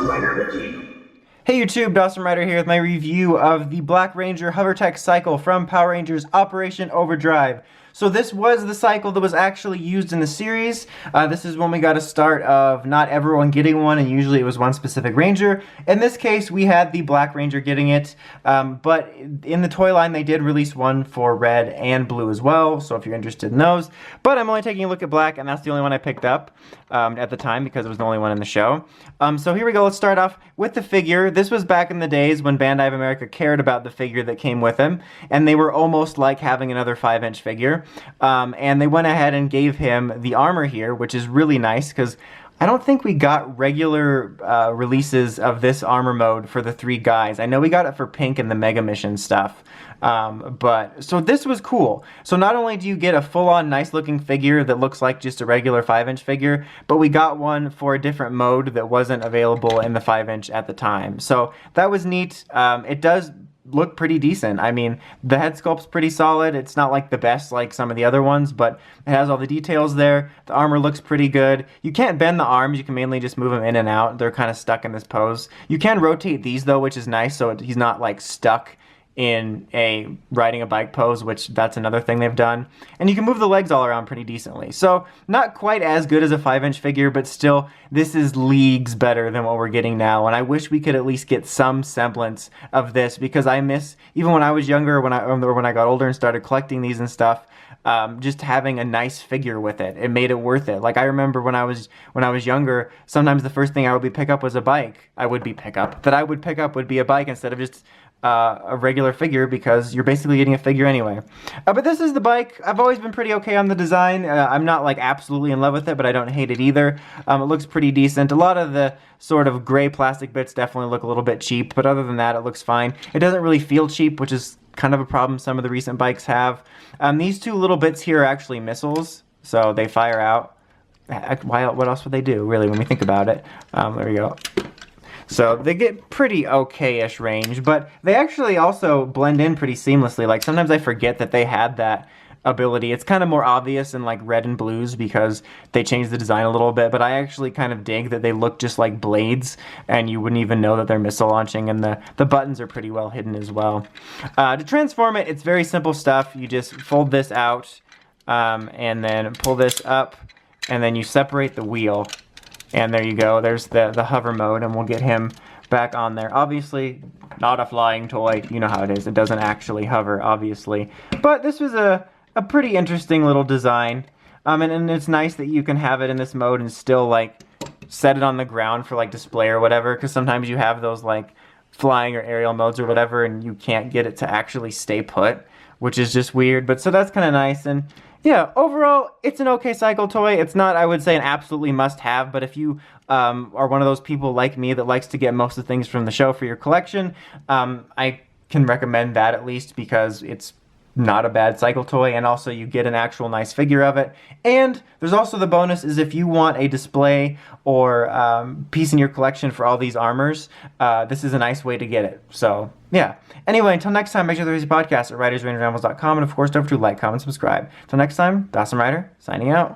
Dawson Rider Wiki. Hey YouTube, Dawson Rider here with my review of the Black Ranger Hovertek cycle from Power Rangers Operation Overdrive. So this was the cycle that was actually used in the series. This is when we got a start of not everyone getting one, and usually it was one specific Ranger. In this case, we had the Black Ranger getting it, but in the toy line they did release one for red and blue as well, so if you're interested in those. But I'm only taking a look at black, and that's the only one I picked up at the time because it was the only one in the show. So here we go, let's start off with the figure. This was back in the days when Bandai of America cared about the figure that came with him, and they were almost like having another 5-inch figure. And they went ahead and gave him the armor here, which is really nice because I don't think we got regular releases of this armor mode for the 3 guys. I know we got it for Pink and the Mega Mission stuff. So this was cool. So not only do you get a full-on nice looking figure that looks like just a regular 5-inch figure, but we got one for a different mode that wasn't available in the 5-inch at the time. So that was neat. It does look pretty decent. I mean, the head sculpt's pretty solid. It's not like the best like some of the other ones, but it has all the details there. The armor looks pretty good. You can't bend the arms. You can mainly just move them in and out. They're kind of stuck in this pose. You can rotate these though, which is nice, so he's not like stuck in a riding a bike pose, which that's another thing they've done. And you can move the legs all around pretty decently. So not quite as good as a 5-inch figure, but still this is leagues better than what we're getting now. And I wish we could at least get some semblance of this, because I miss, even when I was younger, or when I got older and started collecting these and stuff, just having a nice figure with it. It made it worth it. Like I remember when I was younger, sometimes the first thing I would pick up was a bike. I would pick up would be a bike instead of just a regular figure, because you're basically getting a figure anyway. But this is the bike. I've always been pretty okay on the design. I'm not like absolutely in love with it, but I don't hate it either. It looks pretty decent. A lot of the sort of gray plastic bits definitely look a little bit cheap, but other than that, it looks fine. It doesn't really feel cheap, which is kind of a problem some of the recent bikes have. These 2 little bits here are actually missiles, so they fire out. What else would they do, really, when we think about it? There we go. So they get pretty okay-ish range, but they actually also blend in pretty seamlessly. Like sometimes I forget that they had that ability. It's kind of more obvious in like red and blues because they changed the design a little bit, but I actually kind of dig that they look just like blades and you wouldn't even know that they're missile launching, and the buttons are pretty well hidden as well. To transform it, it's very simple stuff. You just fold this out and then pull this up, and then you separate the wheel. And there you go, there's the hover mode, and we'll get him back on there. Obviously, not a flying toy. You know how it is. It doesn't actually hover, obviously. But this was a pretty interesting little design. And it's nice that you can have it in this mode and still, like, set it on the ground for, like, display or whatever. Because sometimes you have those, like, flying or aerial modes or whatever, and you can't get it to actually stay put, which is just weird. But so that's kind of nice. And yeah, overall, it's an okay cycle toy. It's not, I would say, an absolutely must-have, but if you are one of those people like me that likes to get most of the things from the show for your collection, I can recommend that at least, because it's not a bad cycle toy, and also you get an actual nice figure of it. And there's also the bonus is if you want a display or piece in your collection for all these armors, this is a nice way to get it. So yeah. Anyway, until next time, make sure to visit the podcast at writersrangerrambles.com, and of course don't forget to like, comment, subscribe. Until next time, Dawson Rider, signing out.